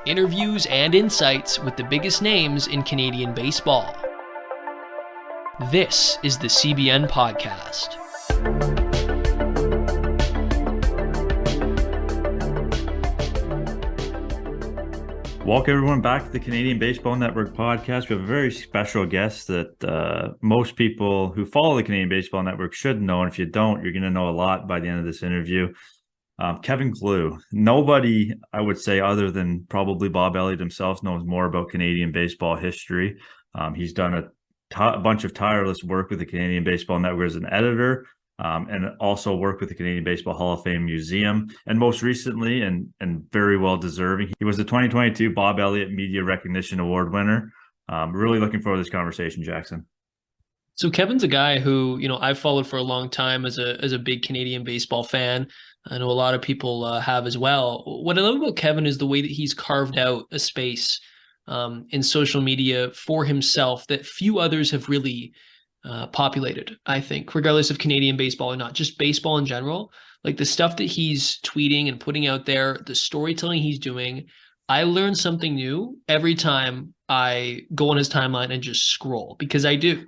Interviews and insights with the biggest names in Canadian baseball. This is the CBN Podcast. Welcome everyone back to the Canadian Baseball Network podcast. We have a very special guest that most people who follow the Canadian Baseball Network should know. And if you don't, you're going to know a lot by the end of this interview. Kevin Glew. Nobody, I would say, other than probably Bob Elliott himself, knows more about Canadian baseball history. He's done a bunch of tireless work with the Canadian Baseball Network as an editor. And also worked with the Canadian Baseball Hall of Fame Museum. And most recently, and very well deserving, he was the 2022 Bob Elliott Media Recognition Award winner. Really looking forward to this conversation, Jackson. So Kevin's a guy who, I've followed for a long time as a big Canadian baseball fan. I know a lot of people have as well. What I love about Kevin is the way that he's carved out a space in social media for himself that few others have really populated, I think, regardless of Canadian baseball or not, just baseball in general. Like the stuff that he's tweeting and putting out there, the storytelling he's doing, I learn something new every time I go on his timeline and just scroll, because I do.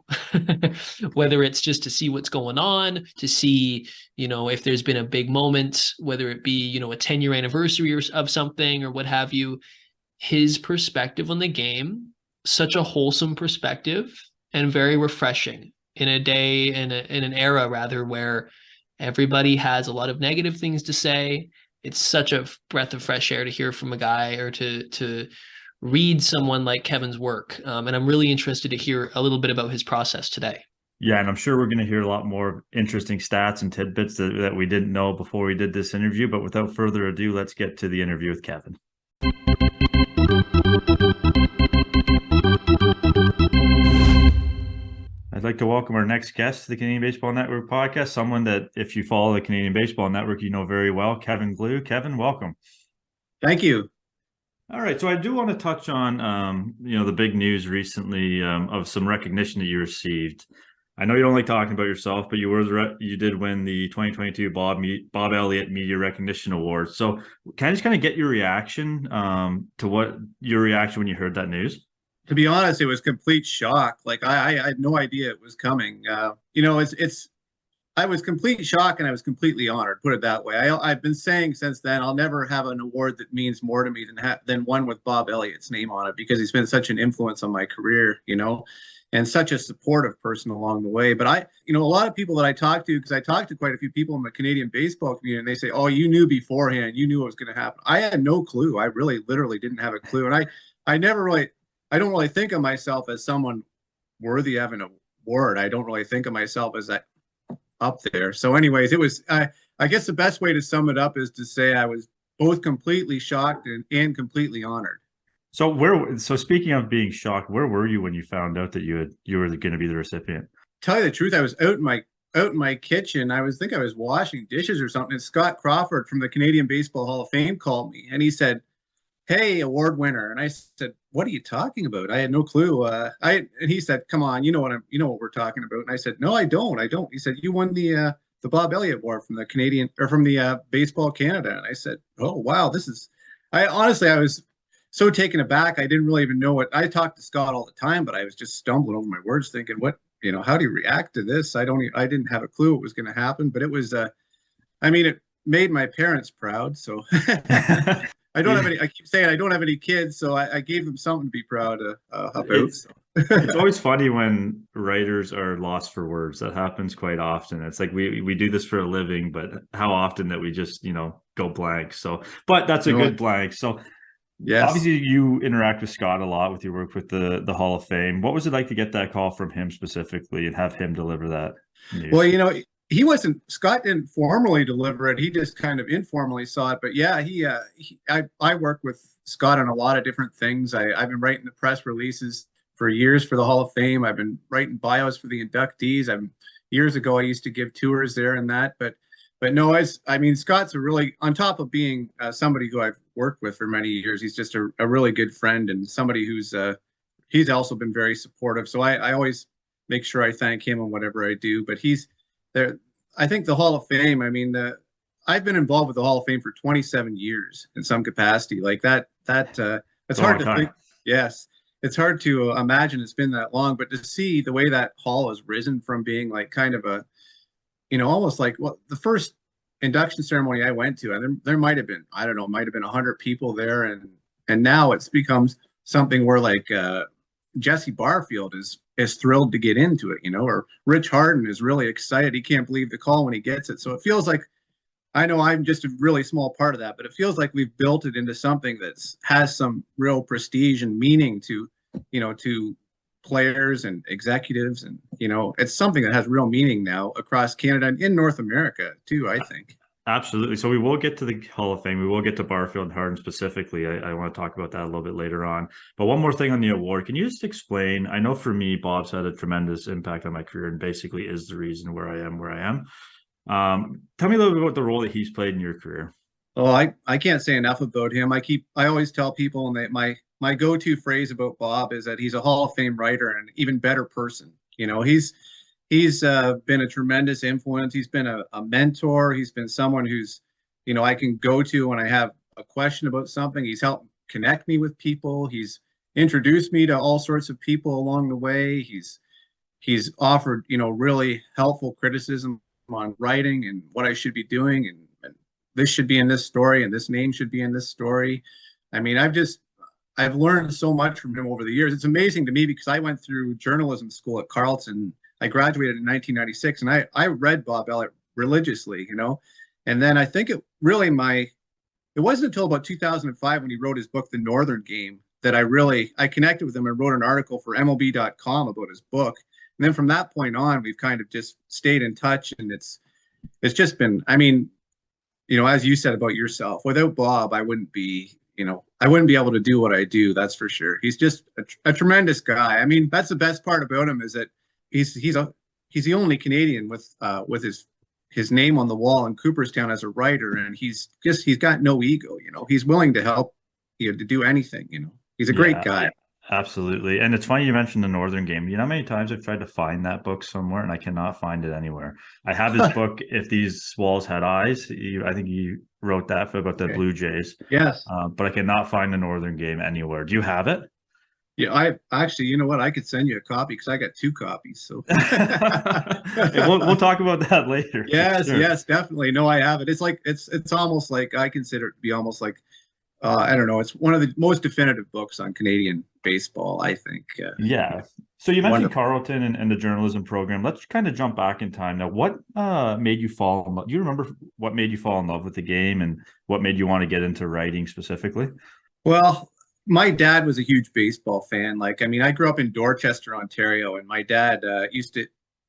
Whether it's just to see what's going on, to see, if there's been a big moment, whether it be, a 10-year anniversary of something or what have you, his perspective on the game, such a wholesome perspective, and very refreshing in a day, in an era rather, where everybody has a lot of negative things to say. It's such a breath of fresh air to hear from a guy, or to read someone like Kevin's work. And I'm really interested to hear a little bit about his process today. Yeah, and I'm sure we're going to hear a lot more interesting stats and tidbits that we didn't know before we did this interview. But without further ado, let's get to the interview with Kevin. I'd like to welcome our next guest to the Canadian Baseball Network podcast, someone that, if you follow the Canadian Baseball Network, you know very well, Kevin Glew. Kevin, welcome. Thank you. All right, so I do want to touch on, the big news recently of some recognition that you received. I know you don't like talking about yourself, but you did win the 2022 Bob Elliott Media Recognition Award. So can I just kind of get your reaction when you heard that news? To be honest, it was complete shock. Like I had no idea it was coming. I was complete shock, and I was completely honored. Put it that way. I've been saying since then, I'll never have an award that means more to me than one with Bob Elliott's name on it, because he's been such an influence on my career, and such a supportive person along the way. But a lot of people that I talk to, because I talked to quite a few people in the Canadian baseball community, and they say, "Oh, you knew beforehand. You knew what was going to happen." I had no clue. I really, literally didn't have a clue, and I don't really think of myself as someone worthy of an award. I don't really think of myself as that up there. So anyways, it was, I guess the best way to sum it up is to say I was both completely shocked and completely honored. So speaking of being shocked, where were you when you found out that you were going to be the recipient? Tell you the truth, I was out in my kitchen. I was washing dishes or something. And Scott Crawford from the Canadian Baseball Hall of Fame called me, and he said, "Hey, award winner." And I said, "What are you talking about?" I had no clue. And he said, "Come on, you know what we're talking about." And I said, "No, I don't. He said, "You won the Bob Elliott Award from the Canadian, or from the Baseball Canada." And I said, "Oh, wow, I was so taken aback. I didn't really even know what. I talked to Scott all the time, but I was just stumbling over my words, thinking, how do you react to this? I didn't have a clue what was going to happen, but it was, it made my parents proud. So I don't have any. I keep saying I don't have any kids, so I gave them something to be proud about. It's always funny when writers are lost for words. That happens quite often. It's like we do this for a living, but how often that we just go blank. So, but that's a good blank. So, yes. Obviously, you interact with Scott a lot with your work with the Hall of Fame. What was it like to get that call from him specifically and have him deliver that news? Well, Scott didn't formally deliver it. He just kind of informally saw it. But yeah, I work with Scott on a lot of different things. I've been writing the press releases for years for the Hall of Fame. I've been writing bios for the inductees. Years ago, I used to give tours there and that. But no, Scott's on top of being somebody who I've worked with for many years, he's just a really good friend, and somebody he's also been very supportive. So I always make sure I thank him on whatever I do. But he's there. I think the Hall of Fame, I've been involved with the Hall of Fame for 27 years in some capacity. Like that it's a hard long to time. think. Yes, it's hard to imagine it's been that long, but to see the way that hall has risen from being like kind of a, almost like the first induction ceremony I went to, and there might have been, I don't know, might have been 100 people there, and now it's becomes something where like Jesse Barfield is thrilled to get into it, or Rich Harden is really excited. He can't believe the call when he gets it. So it feels like, I know I'm just a really small part of that, but it feels like we've built it into something that's has some real prestige and meaning to players and executives, and it's something that has real meaning now across Canada and in North America too, I think. Absolutely. So we will get to the Hall of Fame. We will get to Barfield and Harden specifically. I want to talk about that a little bit later on. But one more thing on the award. Can you just explain? I know for me, Bob's had a tremendous impact on my career and basically is the reason where I am where I am. Tell me a little bit about the role that he's played in your career. Oh, I can't say enough about him. I always tell people, and my go-to phrase about Bob is that he's a Hall of Fame writer and an even better person. He's been a tremendous influence. He's been a mentor. He's been someone who's, I can go to when I have a question about something. He's helped connect me with people. He's introduced me to all sorts of people along the way. He's offered, really helpful criticism on writing and what I should be doing, and this should be in this story and this name should be in this story. I mean, I've learned so much from him over the years. It's amazing to me because I went through journalism school at Carleton. I graduated in 1996, and I read Bob Elliott religiously, and then I think it wasn't until about 2005 when he wrote his book, The Northern Game, that I connected with him and wrote an article for MLB.com about his book. And then from that point on, we've kind of just stayed in touch, and it's just been, I mean, as you said about yourself, without Bob, I wouldn't be able to do what I do. That's for sure. He's just a tremendous guy. I mean, that's the best part about him, is that he's the only Canadian with his name on the wall in Cooperstown as a writer, and he's got no ego. He's willing to help to do anything. He's a great guy. Absolutely. And it's funny you mentioned The Northern Game. You know how many times I've tried to find that book somewhere and I cannot find it anywhere. I have his book, If These Walls Had Eyes. I think you wrote that about the Blue Jays. Yes. But I cannot find The Northern Game anywhere. Do you have it? Yeah, I actually, you know what? I could send you a copy because I got 2 copies. So Hey, we'll talk about that later. Yes, sure. yes, definitely. No, I have it. It's like it's almost like, I consider it to be almost like I don't know. It's one of the most definitive books on Canadian baseball, I think. Yeah. So you mentioned Carleton and the journalism program. Let's kind of jump back in time now. What made you fall in love? Do you remember what made you fall in love with the game and what made you want to get into writing specifically? Well, my dad was a huge baseball fan. Like, I mean, I grew up in Dorchester, Ontario, and my dad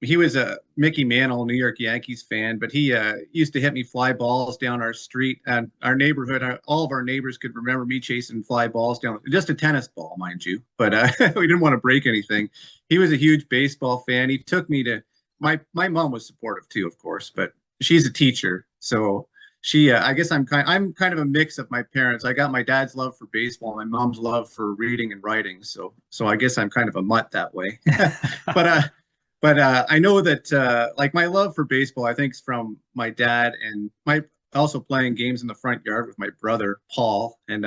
he was a Mickey Mantle, New York Yankees fan, but he used to hit me fly balls down our street and our neighborhood. All of our neighbors could remember me chasing fly balls down, just a tennis ball, mind you, but we didn't want to break anything. He was a huge baseball fan. He took me to my mom was supportive too, of course, but she's a teacher, so she I guess I'm kind of a mix of my parents. I got my dad's love for baseball, my mom's love for reading and writing, so I guess I'm kind of a mutt that way. But I know that like my love for baseball, I think, is from my dad and my also playing games in the front yard with my brother Paul. And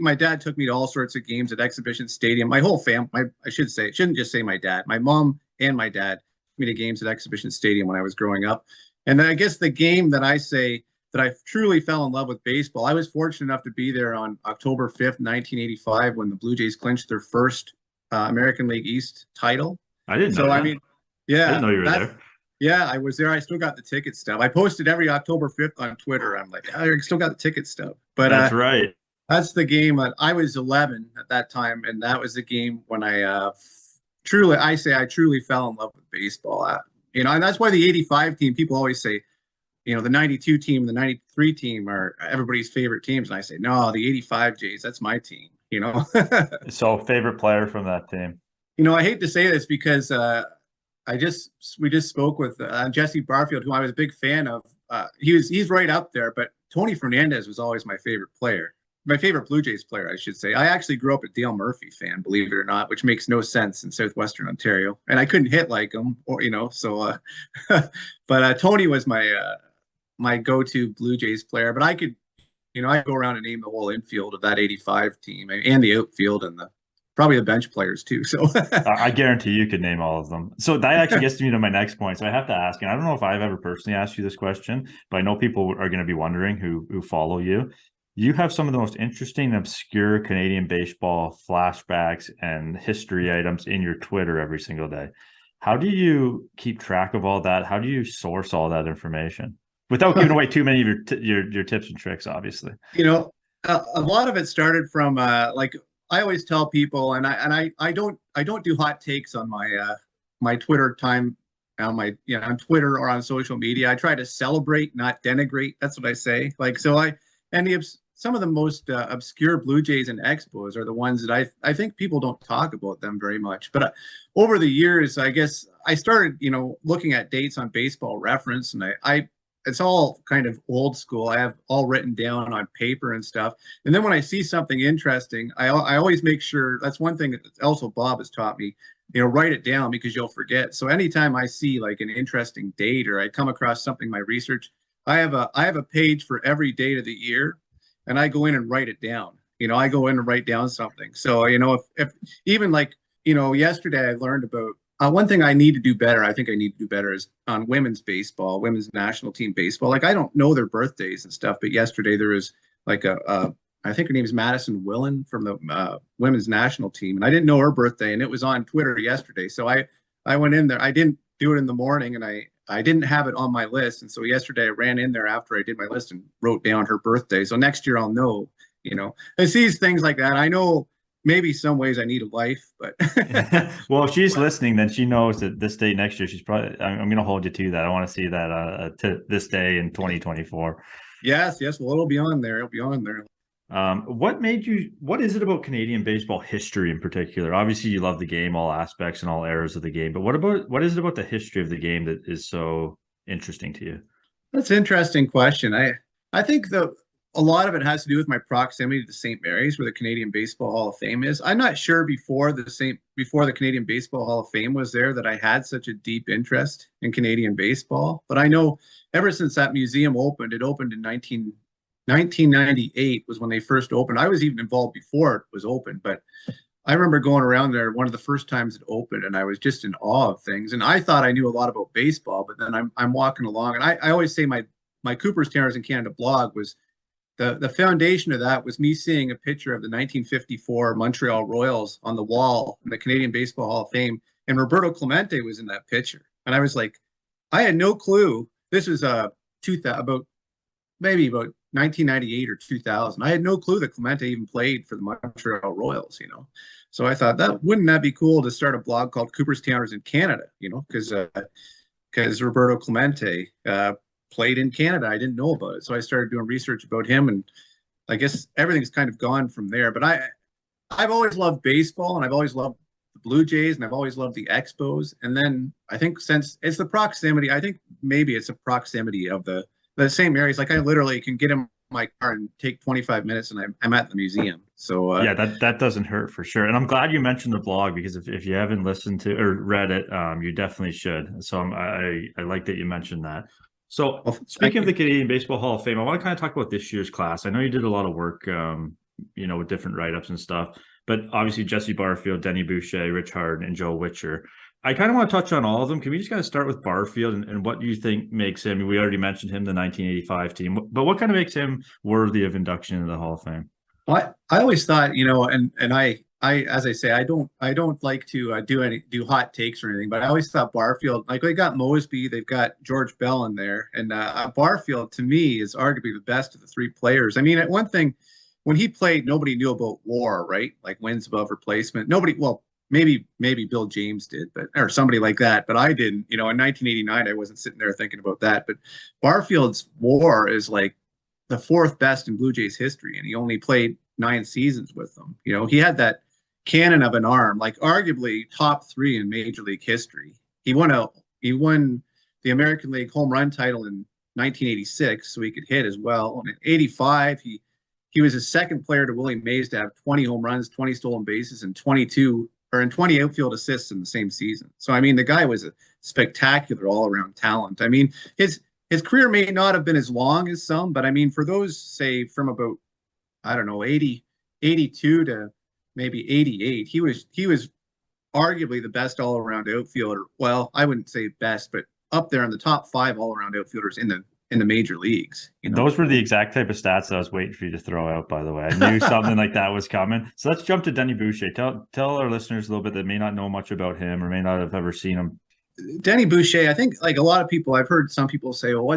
my dad took me to all sorts of games at Exhibition Stadium. My whole family, I shouldn't just say my dad. My mom and my dad took me to games at Exhibition Stadium when I was growing up. And I guess the game that I say that I truly fell in love with baseball, I was fortunate enough to be there on October 5th, 1985, when the Blue Jays clinched their first American League East title. I didn't know that. I mean, yeah, I didn't know you were there. Yeah, I was there. I still got the ticket stub. I posted every October 5th on Twitter. I'm like, I still got the ticket stub. But that's right. That's the game. I was 11 at that time, and that was the game when I truly fell in love with baseball. And that's why the '85 team. People always say, the '92 team, the '93 team are everybody's favorite teams, and I say, no, the '85 Jays. That's my team. So, favorite player from that team? I hate to say this because. We just spoke with Jesse Barfield, who I was a big fan of. He's right up there, but Tony Fernandez was always my favorite player. My favorite Blue Jays player, I should say. I actually grew up a Dale Murphy fan, believe it or not, which makes no sense in southwestern Ontario. And I couldn't hit like him, so. But Tony was my go-to Blue Jays player. But I go around and name the whole infield of that 85 team and the outfield and probably the bench players too. So I guarantee you could name all of them. So that actually gets me to my next point. So I have to ask, and I don't know if I've ever personally asked you this question, but I know people are going to be wondering who follow you. You have some of the most interesting, obscure Canadian baseball flashbacks and history items in your Twitter every single day. How do you keep track of all that? How do you source all that information without giving away too many of your tips and tricks, obviously? A lot of it started from like I always tell people, and I don't do hot takes on my Twitter time on on Twitter or on social media. I try to celebrate, not denigrate. That's what I say. Like some of the most obscure Blue Jays and Expos are the ones that I think people don't talk about them very much. But over the years, I guess I started looking at dates on Baseball Reference, and I it's all kind of old school. I have all written down on paper and stuff. And then when I see something interesting, I always make sure, that's one thing that also Bob has taught me, write it down because you'll forget. So anytime I see like an interesting date or I come across something in my research, I have a page for every date of the year, and I go in and write it down. I go in and write down something. So, if even like, yesterday I learned about one thing I need to do better. I think I need to do better is on women's baseball, women's national team baseball. Like I don't know their birthdays and stuff, but yesterday there was like I think her name is Madison Willen from the women's national team, and I didn't know her birthday, and it was on Twitter yesterday. So I went in there. I didn't do it in the morning, and I didn't have it on my list, and so yesterday I ran in there after I did my list and wrote down her birthday. So next year I'll know. I see things like that. I know. Maybe some ways I need a life, but well, if she's listening, then she knows that this date next year, she's probably, I'm going to hold you to that. I want to see that to this day in 2024. Yes. Well, it'll be on there. It'll be on there. What is it about Canadian baseball history in particular? Obviously you love the game, all aspects and all eras of the game, but what is it about the history of the game that is so interesting to you? That's an interesting question. I think a lot of it has to do with my proximity to St. Mary's, where the Canadian Baseball Hall of Fame is. I'm not sure before the Canadian Baseball Hall of Fame was there that I had such a deep interest in Canadian baseball. But I know ever since that museum opened, it opened in 1998 was when they first opened. I was even involved before it was open, but I remember going around there one of the first times it opened, and I was just in awe of things. And I thought I knew a lot about baseball, but then I'm walking along, and I always say my Cooper's Towers in Canada blog was the foundation of that was me seeing a picture of the 1954 Montreal Royals on the wall in the Canadian Baseball Hall of Fame, and Roberto Clemente was in that picture. And I was like, I had no clue. This was about 1998 or 2000. I had no clue that Clemente even played for the Montreal Royals. So I thought wouldn't that be cool to start a blog called Cooper's Towers in Canada? Because Roberto Clemente played in Canada. I didn't know about it. So I started doing research about him, and I guess everything's kind of gone from there. But I've always loved baseball, and I've always loved the Blue Jays, and I've always loved the Expos. And then I think since it's the proximity, I think maybe it's a proximity of the same areas. Like I literally can get in my car and take 25 minutes and I'm at the museum. So yeah, that doesn't hurt for sure. And I'm glad you mentioned the blog, because if you haven't listened to or read it, you definitely should. So I like that you mentioned that. So speaking of the Canadian Baseball Hall of Fame, I want to kind of talk about this year's class. I know you did a lot of work, with different write-ups and stuff, but obviously Jesse Barfield, Denny Boucher, Rich Harden, and Joe Witcher. I kind of want to touch on all of them. Can we just kind of start with Barfield and what do you think makes him, we already mentioned him, the 1985 team, but what kind of makes him worthy of induction into the Hall of Fame? I always thought, and I as I say, I don't like to do hot takes or anything, but I always thought Barfield, like they got Mosby, they've got George Bell in there, and Barfield to me is arguably the best of the three players. I mean, one thing, when he played, nobody knew about WAR, right? Like wins above replacement. Nobody, well, maybe Bill James did, or somebody like that, but I didn't. In 1989, I wasn't sitting there thinking about that. But Barfield's WAR is like the fourth best in Blue Jays history, and he only played 9 seasons with them. He had that cannon of an arm, like arguably top 3 in Major League history. He won the American League home run title in 1986, so he could hit as well. And in 85, he was the second player to Willie Mays to have 20 home runs, 20 stolen bases, and 20 outfield assists in the same season. So I mean, the guy was a spectacular all-around talent. I mean, his his career may not have been as long as some, but I mean, for those, say, from about, I don't know, 82 to maybe 88, he was arguably the best all-around outfielder. Well, I wouldn't say best, but up there in the top 5 all-around outfielders in the major leagues. You know? Those were the exact type of stats that I was waiting for you to throw out, by the way. I knew something like that was coming. So let's jump to Denny Boucher. Tell our listeners a little bit that may not know much about him or may not have ever seen him. Denny Boucher, I think, like a lot of people, I've heard some people say, well,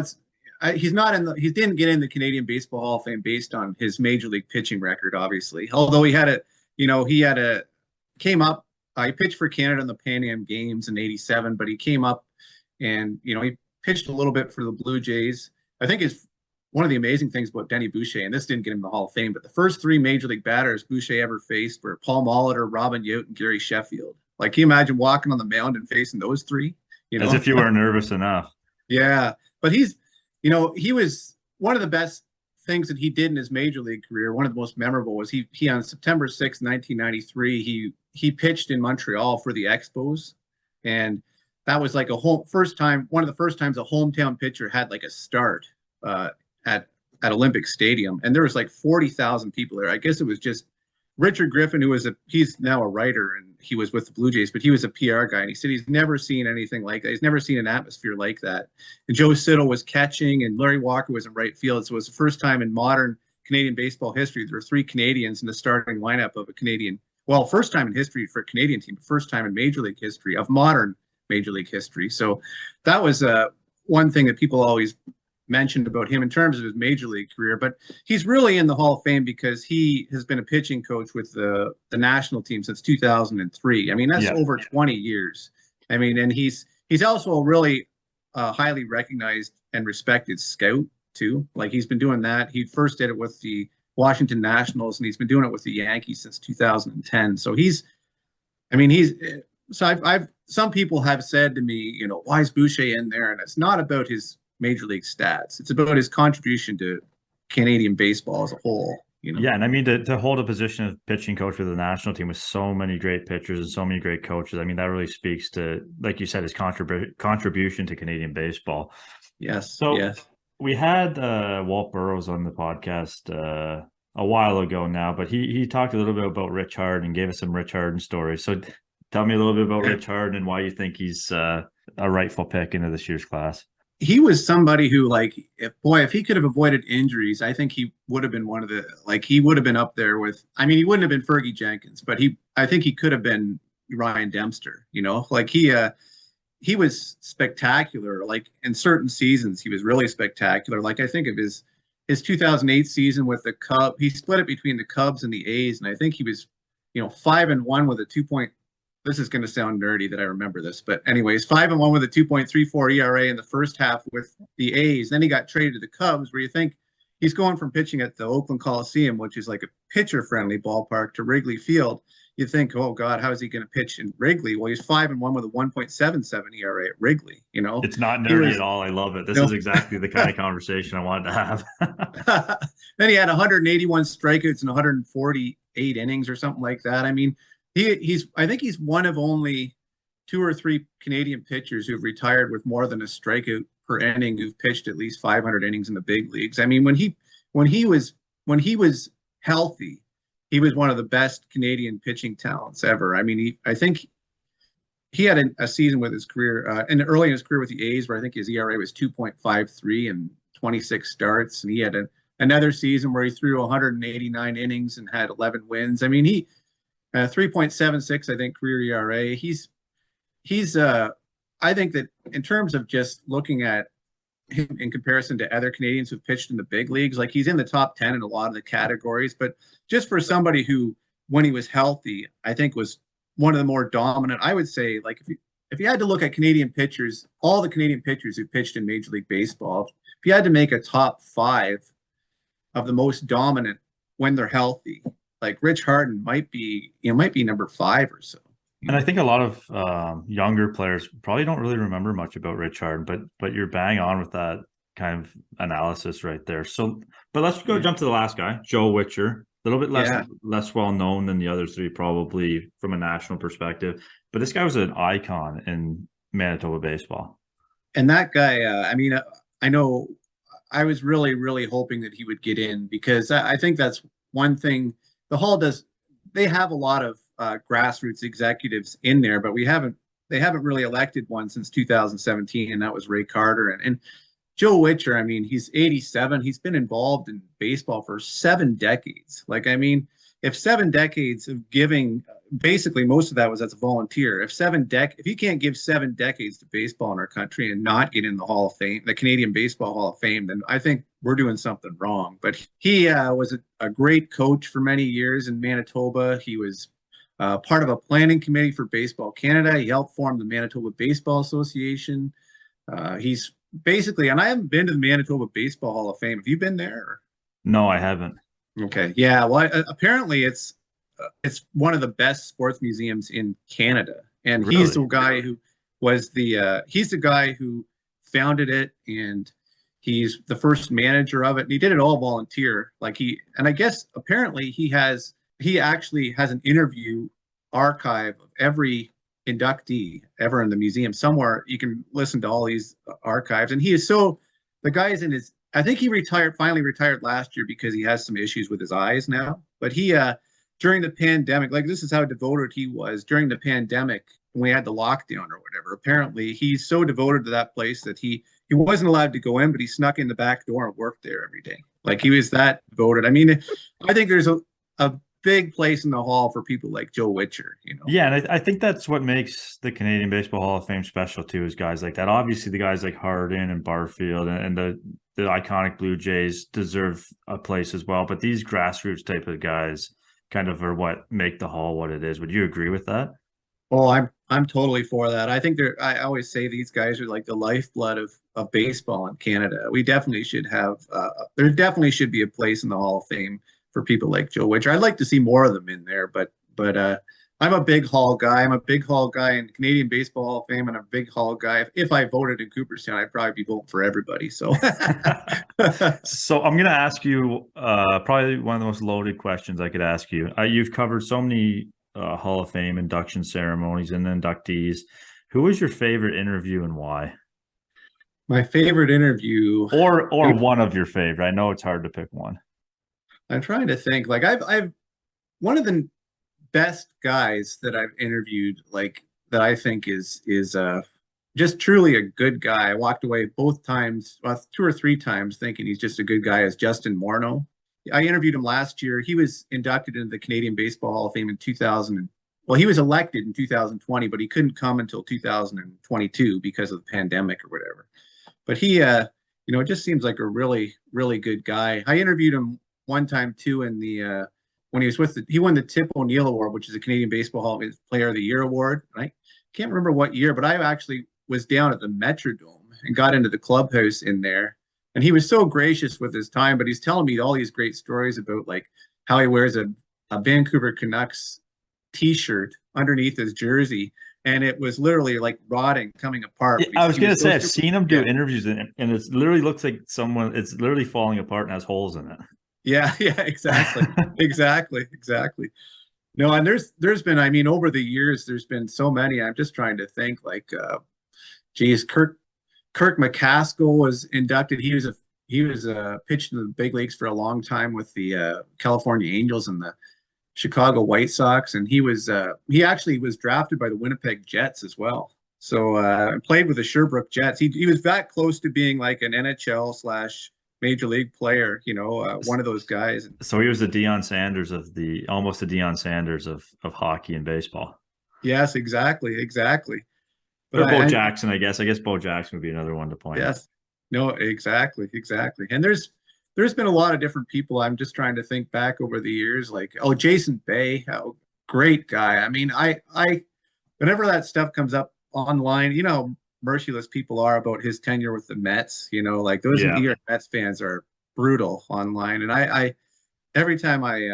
he didn't get in the Canadian Baseball Hall of Fame based on his major league pitching record, obviously. Although he came up, he pitched for Canada in the Pan Am Games in '87, but he came up and, he pitched a little bit for the Blue Jays. I think one of the amazing things about Denny Boucher, and this didn't get him the Hall of Fame, but the first 3 major league batters Boucher ever faced were Paul Molitor, Robin Yount, and Gary Sheffield. Like, can you imagine walking on the mound and facing those 3? As if you weren't nervous enough. Yeah, but he was one of the best things that he did in his major league career. One of the most memorable was he on September 6, 1993, he pitched in Montreal for the Expos, and that was like one of the first times a hometown pitcher had like a start at Olympic Stadium, and there was like 40,000 people there. I guess it was just Richard Griffin, he's now a writer and he was with the Blue Jays, but he was a PR guy, and he said he's never seen anything like that. He's never seen an atmosphere like that. And Joe Siddle was catching, and Larry Walker was in right field. So it was the first time in modern Canadian baseball history there were 3 Canadians in the starting lineup of a Canadian. Well, first time in history for a Canadian team, but first time in Major League history of modern Major League history. So that was one thing that people always mentioned about him in terms of his major league career, but he's really in the Hall of Fame because he has been a pitching coach with the national team since 2003. I mean, that's over 20 years. I mean, and he's also a really highly recognized and respected scout too. Like, he's been doing that. He first did it with the Washington Nationals, and he's been doing it with the Yankees since 2010. So some people have said to me, why is Boucher in there? And it's not about his major league stats. It's about his contribution to Canadian baseball as a whole. Yeah, and I mean, to hold a position of pitching coach for the national team with so many great pitchers and so many great coaches, I mean, that really speaks to, like you said, his contribution to Canadian baseball. Yes. So yes. We had Walt Burrows on the podcast a while ago now, but he talked a little bit about Rich Harden and gave us some Rich Harden stories. So tell me a little bit about Rich Harden and why you think he's a rightful pick into this year's class. He was somebody who, like, if he could have avoided injuries, I think he would have been he would have been up there with, I mean, he wouldn't have been Fergie Jenkins, but I think he could have been Ryan Dempster, like he was spectacular. Like, in certain seasons, he was really spectacular. Like, I think of his 2008 season with the Cubs. He split it between the Cubs and the A's, and I think he was, 5-1 with a 2. This is going to sound nerdy that I remember this, but anyways, 5-1 with a 2.34 ERA in the first half with the A's. Then he got traded to the Cubs, where you think he's going from pitching at the Oakland Coliseum, which is like a pitcher-friendly ballpark, to Wrigley Field. You think, oh God, how is he going to pitch in Wrigley? Well, he's 5-1 with a 1.77 ERA at Wrigley. It's not nerdy at all. I love it. This is exactly the kind of conversation I wanted to have. Then he had 181 strikeouts and 148 innings or something like that. I mean, I think he's one of only 2 or 3 Canadian pitchers who've retired with more than a strikeout per inning, who've pitched at least 500 innings in the big leagues. I mean, when he was healthy, he was one of the best Canadian pitching talents ever. I mean, I think he had a season with his career, and early in his career with the A's, where I think his ERA was 2.53 and 26 starts, and he had another season where he threw 189 innings and had 11 wins. I mean, 3.76, I think, career ERA. He's I think that in terms of just looking at him in comparison to other Canadians who've pitched in the big leagues, like, he's in the top 10 in a lot of the categories. But just for somebody who, when he was healthy, I think was one of the more dominant, I would say, like, if you had to look at Canadian pitchers, all the Canadian pitchers who pitched in Major League Baseball, if you had to make a top 5 of the most dominant when they're healthy, like, Rich Harden might be number 5 or so. And I think a lot of younger players probably don't really remember much about Rich Harden, but you're bang on with that kind of analysis right there. So, but let's go jump to the last guy, Joe Witcher. A little bit less well known than the other 3, probably from a national perspective. But this guy was an icon in Manitoba baseball. And that guy, I mean, I know I was really, really hoping that he would get in because I think that's one thing the Hall does. They have a lot of grassroots executives in there, but they haven't really elected one since 2017, and that was Ray Carter. And Joe Witcher, I mean, he's 87. He's been involved in baseball for 7 decades. Like, I mean, if 7 decades of giving, basically most of that was as a volunteer. If you can't give 7 decades to baseball in our country and not get in the Hall of Fame, the Canadian Baseball Hall of Fame, then I think we're doing something wrong. But he was a great coach for many years in Manitoba. He was part of a planning committee for Baseball Canada. He helped form the Manitoba Baseball Association. He's basically, and I haven't been to the Manitoba Baseball Hall of Fame. Have you been there? No, I haven't. Okay, yeah. Well, apparently it's one of the best sports museums in Canada, and Really? he's the guy who was he's the guy who founded it, and he's the first manager of it. And he did it all volunteer. And I guess apparently he actually has an interview archive of every inductee ever in the museum. Somewhere you can listen to all these archives, and the guy is in his. I think he finally retired last year because he has some issues with his eyes now. But he during the pandemic, like this is how devoted he was during the pandemic when we had the lockdown or whatever. Apparently, he's so devoted to that place that he wasn't allowed to go in, but he snuck in the back door and worked there every day. Like he was that devoted. I mean, I think there's a big place in the hall for people like Joe Witcher, you know. Yeah, and I think that's what makes the Canadian Baseball Hall of Fame special too, is guys like that. Obviously, the guys like Hardin and Barfield and the iconic Blue Jays deserve a place as well. But these grassroots type of guys kind of are what make the hall what it is. Would you agree with that? Oh, I'm totally for that. I think I always say these guys are like the lifeblood of baseball in Canada. We definitely should have there definitely should be a place in the Hall of Fame for people like Joe Witcher. I'd like to see more of them in there, but I'm a big Hall guy. I'm a big Hall guy in Canadian Baseball Hall of Fame, and a big Hall guy. If I voted in Cooperstown, I'd probably be voting for everybody. So, so I'm going to ask you probably one of the most loaded questions I could ask you. You've covered so many Hall of Fame induction ceremonies and inductees. Who was your favorite interview and why? My favorite interview, or one of your favorite. I know it's hard to pick one. I'm trying to think. Like I've one of the best guys that I've interviewed, like that I think is just truly a good guy. I walked away both times, well, 2 or 3 times, thinking he's just a good guy. Is Justin Morneau. I interviewed him last year. He was inducted into the Canadian Baseball Hall of Fame in 2000. Well, he was elected in 2020, but he couldn't come until 2022 because of the pandemic or whatever. But he, it just seems like a really, really good guy. I interviewed him one time too in the when he was he won the Tip O'Neill Award, which is a Canadian Baseball Hall of Fame Player of the Year award. I can't remember what year, but I actually was down at the Metrodome and got into the clubhouse in there. And he was so gracious with his time, but he's telling me all these great stories about like how he wears a Vancouver Canucks t-shirt underneath his jersey. And it was literally like rotting, coming apart. Yeah, I was going to say, I've seen him do interviews and it literally looks like it's literally falling apart and has holes in it. Yeah, exactly. exactly. No, and there's been, I mean, over the years, there's been so many. I'm just trying to think like, Kirk McCaskill was inducted. He was pitched in the big leagues for a long time with the California Angels and the Chicago White Sox, and he actually was drafted by the Winnipeg Jets as well. So played with the Sherbrooke Jets. He was that close to being like an NHL / major league player, one of those guys. So he was the Deion Sanders almost the Deion Sanders of hockey and baseball. Yes, exactly. But Bo Jackson, I guess. Bo Jackson would be another one to point. Yes. No, exactly. And there's been a lot of different people. I'm just trying to think back over the years, like, Jason Bay, great guy. I mean, I whenever that stuff comes up online, merciless people are about his tenure with the Mets, like those New York Mets fans are brutal online. And I every time I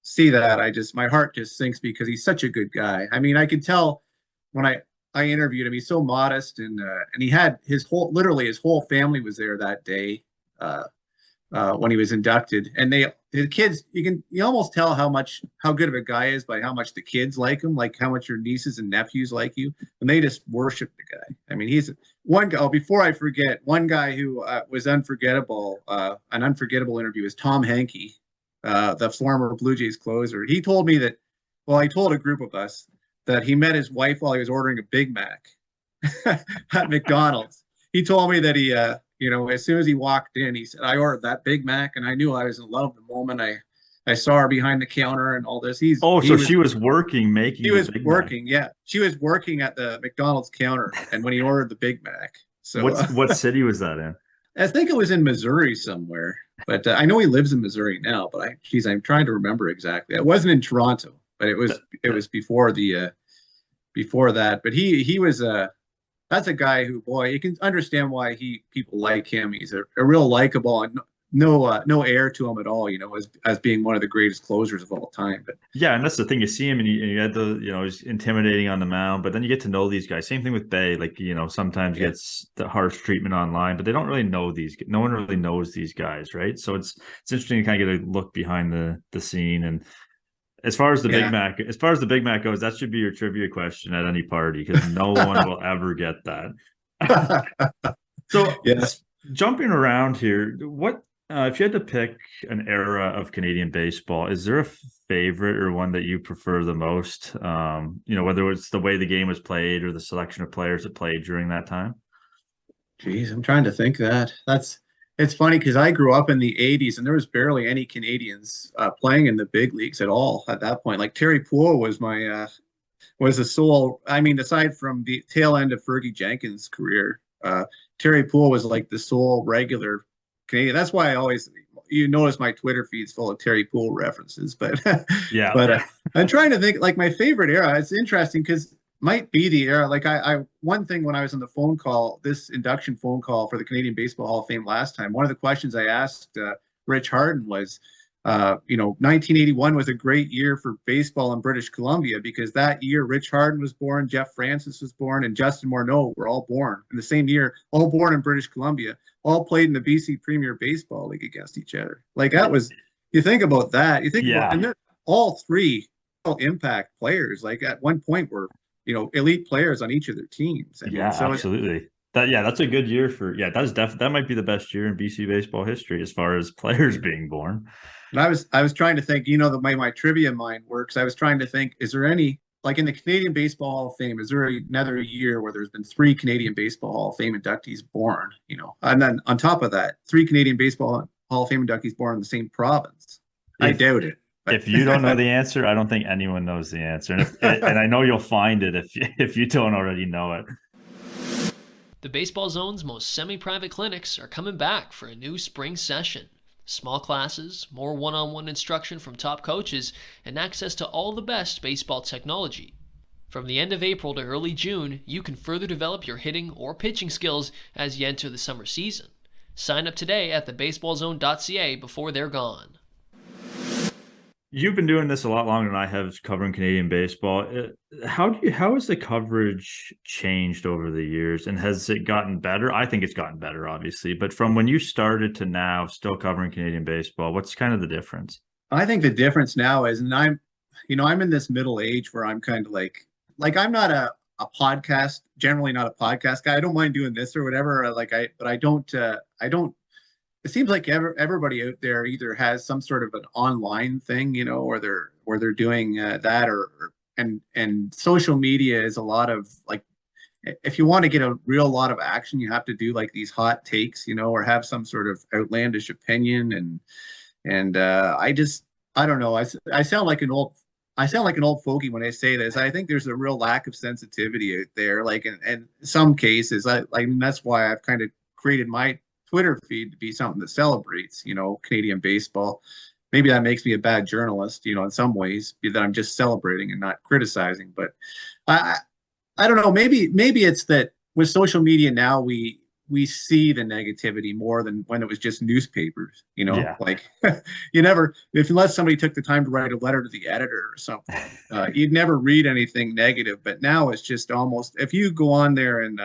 see that, my heart just sinks because he's such a good guy. I mean, I could tell when I interviewed him, he's so modest, and he had his whole family was there that day when he was inducted, and they the kids, you almost tell how good of a guy is by how much the kids like him, like how much your nieces and nephews like you, and they just worship the guy. I mean, he's one guy. Oh, before I forget, one guy who was unforgettable, an unforgettable interview is Tom Hankey, the former Blue Jays closer. He told me that, well, he told a group of us that he met his wife while he was ordering a Big Mac at McDonald's. He told me that he, as soon as he walked in, he said, I ordered that Big Mac, and I knew I was in love the moment I saw her behind the counter and all this. She was working, making. She was working, yeah. She was working at the McDonald's counter, and when he ordered the Big Mac. So what city was that in? I think it was in Missouri somewhere, but I know he lives in Missouri now. But I'm trying to remember exactly. It wasn't in Toronto, but it was before that. But he was that's a guy who, boy, you can understand why people like him. He's a real likable and no air to him at all, as being one of the greatest closers of all time. But yeah, and that's the thing. You see him and you had he's intimidating on the mound, but then you get to know these guys. Same thing with Bay. Like, sometimes gets the harsh treatment online, but they don't really know no one really knows these guys, right? So it's interesting to kind of get a look behind the scene. And as far as the Big Mac goes, that should be your trivia question at any party, because no one will ever get that. So yes. Jumping around here, what if you had to pick an era of Canadian baseball, is there a favorite or one that you prefer the most? Whether it's the way the game was played or the selection of players that played during that time? Geez, I'm trying to think that. It's funny because I grew up in the 80s and there was barely any Canadians playing in the big leagues at all at that point. Like Terry Poole was was the sole, I mean, aside from the tail end of Fergie Jenkins' career, Terry Poole was like the sole regular Canadian. That's why you notice my Twitter feed's full of Terry Poole references. But yeah, but I'm trying to think, like, my favorite era. It's interesting because might be the era. Like one thing when I was on this induction phone call for the Canadian Baseball Hall of Fame last time, one of the questions I asked Rich Harden was, 1981 was a great year for baseball in British Columbia because that year Rich Harden was born, Jeff Francis was born, and Justin Morneau were all born in the same year, all born in British Columbia, all played in the BC Premier Baseball League against each other. Like that was, you think about that, and they're all three impact players. Like at one point were, elite players on each of their teams. Absolutely. That's a good year that might be the best year in BC baseball history as far as players being born. And I was trying to think, the way my trivia mind works. I was trying to think, is there any, like in the Canadian Baseball Hall of Fame, is there another year where there's been 3 Canadian Baseball Hall of Fame inductees born? And then on top of that, 3 Canadian Baseball Hall of Fame inductees born in the same province. I doubt it. If you don't know the answer, I don't think anyone knows the answer. And I know you'll find it if you don't already know it. The Baseball Zone's most semi-private clinics are coming back for a new spring session. Small classes, more one-on-one instruction from top coaches, and access to all the best baseball technology. From the end of April to early June, you can further develop your hitting or pitching skills as you enter the summer season. Sign up today at thebaseballzone.ca before they're gone. You've been doing this a lot longer than I have, covering Canadian baseball. How has the coverage changed over the years, and has it gotten better? I think it's gotten better, obviously, but from when you started to now, still covering Canadian baseball, what's kind of the difference? I think the difference now is, and I'm in this middle age where I'm kind of like I'm not a podcast, generally not a podcast guy. I don't mind doing this or whatever. But I don't. It seems like everybody out there either has some sort of an online thing, or they're doing that, and social media is a lot of, like, if you want to get a real lot of action, you have to do like these hot takes, or have some sort of outlandish opinion, and I don't know. I sound like an old fogey when I say this. I think there's a real lack of sensitivity out there, like in some cases. That's why I've kind of created my Twitter feed to be something that celebrates, Canadian baseball. Maybe that makes me a bad journalist, in some ways, that I'm just celebrating and not criticizing. But I don't know. Maybe it's that with social media now we see the negativity more than when it was just newspapers. Like unless somebody took the time to write a letter to the editor or something, you'd never read anything negative. But now it's just almost, if you go on there and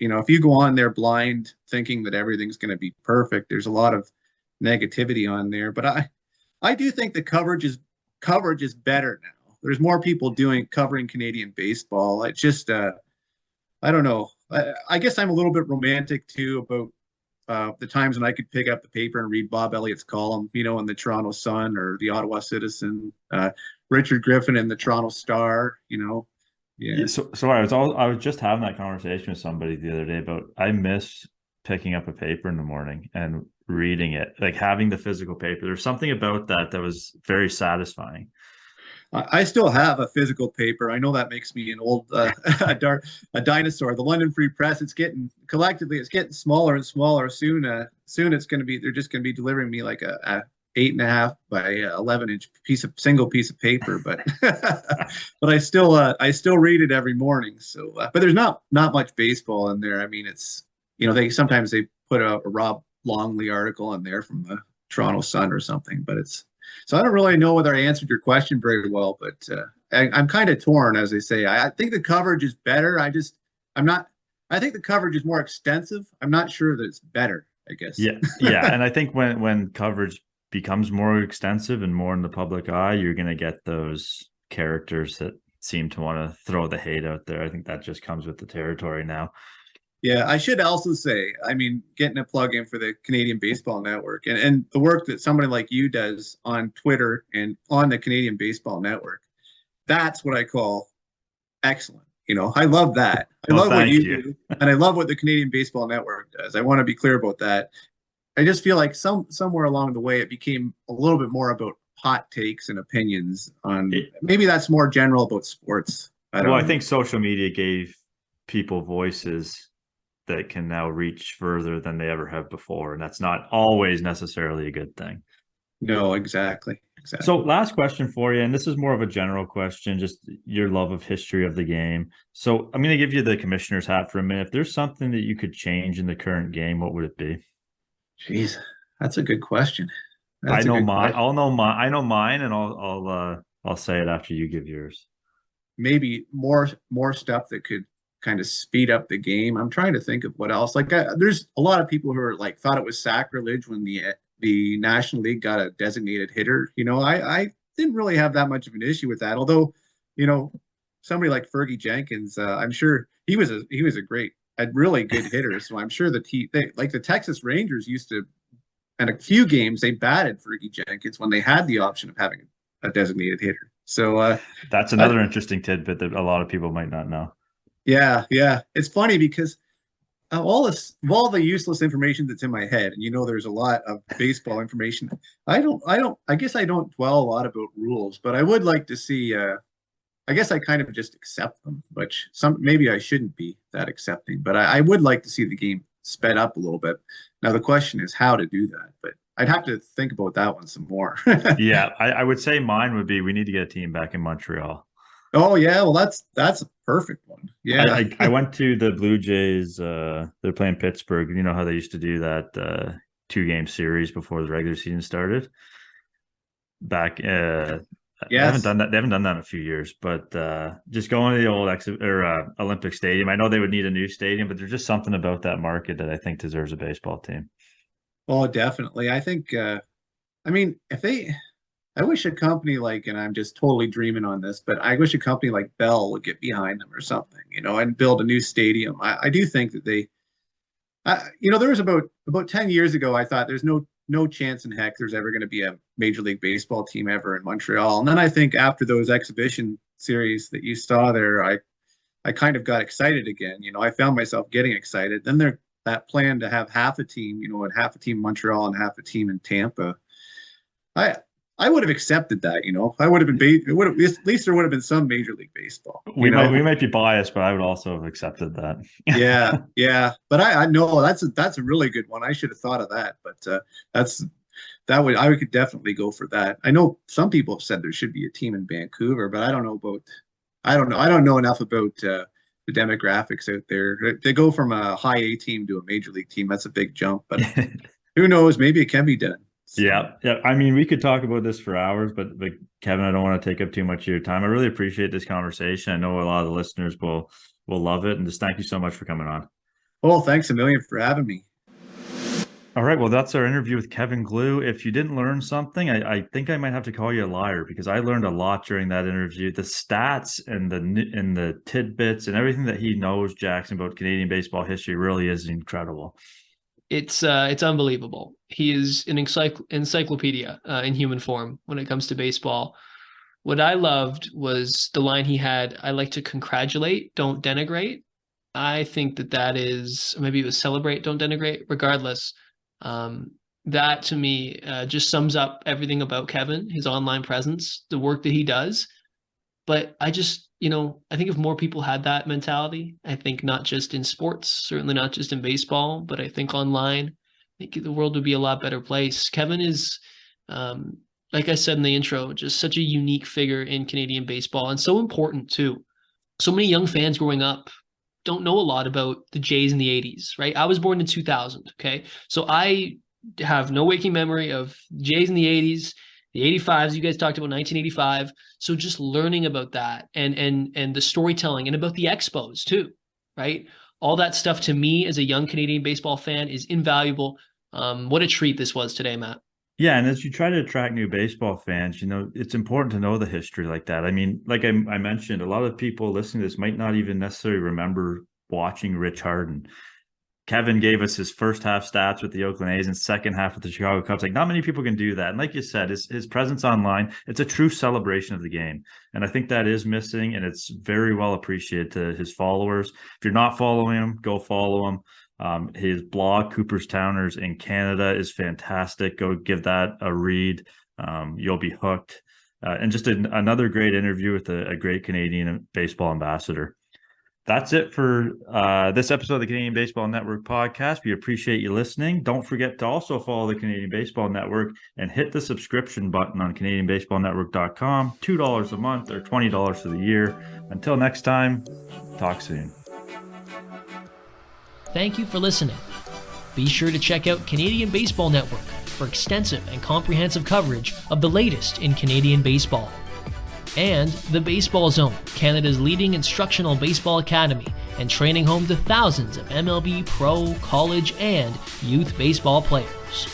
if you go on there blind thinking that everything's going to be perfect, there's a lot of negativity on there. But I do think the coverage is better now. There's more people covering Canadian baseball. It's just I don't know. I guess I'm a little bit romantic too about the times when I could pick up the paper and read Bob Elliott's column, in the Toronto Sun or the Ottawa Citizen, Richard Griffin in the Toronto Star, Yeah. So I was just having that conversation with somebody the other day about I miss picking up a paper in the morning and reading it, like having the physical paper. There's something about that was very satisfying. I still have a physical paper. I know that makes me an old a dinosaur. The London Free Press. It's getting smaller and smaller. Soon it's going to be. They're just going to be delivering me like a 8.5 by 11-inch single piece of paper. But but I still read it every morning. So but there's not much baseball in there. I mean, it's sometimes they put a Rob Longley article in there from the Toronto Sun or something. But so I don't really know whether I answered your question very well, but I'm kind of torn, as they say. I think the coverage is better. I think the coverage is more extensive. I'm not sure that it's better, I guess. Yeah. And I think when coverage becomes more extensive and more in the public eye, you're going to get those characters that seem to want to throw the hate out there. I think that just comes with the territory now. Yeah, I should also say, I mean, getting a plug in for the Canadian Baseball Network and the work that somebody like you does on Twitter and on the Canadian Baseball Network, that's what I call excellent. I love that. I love what you do, and I love what the Canadian Baseball Network does. I want to be clear about that. I just feel like somewhere along the way, it became a little bit more about hot takes and opinions on maybe that's more general about sports. I think social media gave people voices that can now reach further than they ever have before. And that's not always necessarily a good thing. No, exactly. So last question for you, and this is more of a general question, just your love of history of the game. So I'm going to give you the commissioner's hat for a minute. If there's something that you could change in the current game, what would it be? Jeez, that's a good question. I know mine. I know mine, and I'll say it after you give yours. Maybe more stuff that could kind of speed up the game. I'm trying to think of what else. Like there's a lot of people who are like thought it was sacrilege when the National League got a designated hitter. I didn't really have that much of an issue with that. Although, somebody like Fergie Jenkins, I'm sure he was a really good hitter. So I'm sure like the Texas Rangers used to, and a few games they batted Fergie Jenkins when they had the option of having a designated hitter. So that's another interesting tidbit that a lot of people might not know. Yeah. It's funny because of all the useless information that's in my head, and there's a lot of baseball information. I guess I don't dwell a lot about rules, but I would like to see. I guess I kind of just accept them, which maybe I shouldn't be that accepting, but I would like to see the game sped up a little bit. Now the question is how to do that, but I'd have to think about that one some more. Yeah, I would say mine would be we need to get a team back in Montreal. Oh yeah, well that's a perfect one. Yeah, I went to the Blue Jays. They're playing Pittsburgh. You know how they used to do that 2-game series before the regular season started. Back, they haven't done that. They haven't done that in a few years. But just going to the old Olympic Stadium. I know they would need a new stadium, but there's just something about that market that I think deserves a baseball team. Oh, definitely. I think. I mean, I wish a company like, and I'm just totally dreaming on this, but I wish a company like Bell would get behind them or something, and build a new stadium. I do think that there was about 10 years ago, I thought there's no chance in heck there's ever going to be a Major League Baseball team ever in Montreal. And then I think after those exhibition series that you saw there, I kind of got excited again. I found myself getting excited. Then that plan to have half a team, and half a team in Montreal and half a team in Tampa. I would have accepted that, I would have been, at least there would have been some Major League Baseball. We might be biased, but I would also have accepted that. Yeah. But I know that's a really good one. I should have thought of that, but I could definitely go for that. I know some people have said there should be a team in Vancouver, but I don't know enough about the demographics out there. To go from a high A team to a Major League team, that's a big jump, but who knows? Maybe it can be done. So. Yeah. I mean, we could talk about this for hours, but Kevin, I don't want to take up too much of your time. I really appreciate this conversation. I know a lot of the listeners will love it, and just thank you so much for coming on. Well, thanks a million for having me. All right, well, that's our interview with Kevin Glew. If you didn't learn something, I think I might have to call you a liar, because I learned a lot during that interview. The stats and the tidbits and everything that he knows, Jackson, about Canadian baseball history really is incredible. It's unbelievable. He is an encyclopedia in human form when it comes to baseball. What I loved was the line he had, "I like to congratulate, don't denigrate." I think that is, maybe it was celebrate, don't denigrate, regardless. That to me just sums up everything about Kevin, his online presence, the work that he does. But I just, I think if more people had that mentality, I think not just in sports, certainly not just in baseball, but I think online, I think the world would be a lot better place. Kevin is, like I said in the intro, just such a unique figure in Canadian baseball, and so important too. So many young fans growing up don't know a lot about the Jays in the 80s, right? I was born in 2000, okay? So I have no waking memory of Jays in the 80s, the 85s, you guys talked about 1985. So just learning about that and the storytelling and about the Expos too, right? All that stuff to me as a young Canadian baseball fan is invaluable. What a treat this was today, Matt. Yeah, and as you try to attract new baseball fans, it's important to know the history like that. I mean, like I mentioned, a lot of people listening to this might not even necessarily remember watching Rich Harden. Kevin gave us his first half stats with the Oakland A's and second half with the Chicago Cubs. Like, not many people can do that. And like you said, his presence online, it's a true celebration of the game. And I think that is missing, and it's very well appreciated to his followers. If you're not following him, go follow him. His blog, Cooper's Towners in Canada, is fantastic. Go give that a read. You'll be hooked. And just another great interview with a great Canadian baseball ambassador. That's it for this episode of the Canadian Baseball Network podcast. We appreciate you listening. Don't forget to also follow the Canadian Baseball Network and hit the subscription button on CanadianBaseballNetwork.com. $2 a month or $20 for the year. Until next time, talk soon. Thank you for listening. Be sure to check out Canadian Baseball Network for extensive and comprehensive coverage of the latest in Canadian baseball. And the Baseball Zone, Canada's leading instructional baseball academy and training home to thousands of MLB pro, college, and youth baseball players.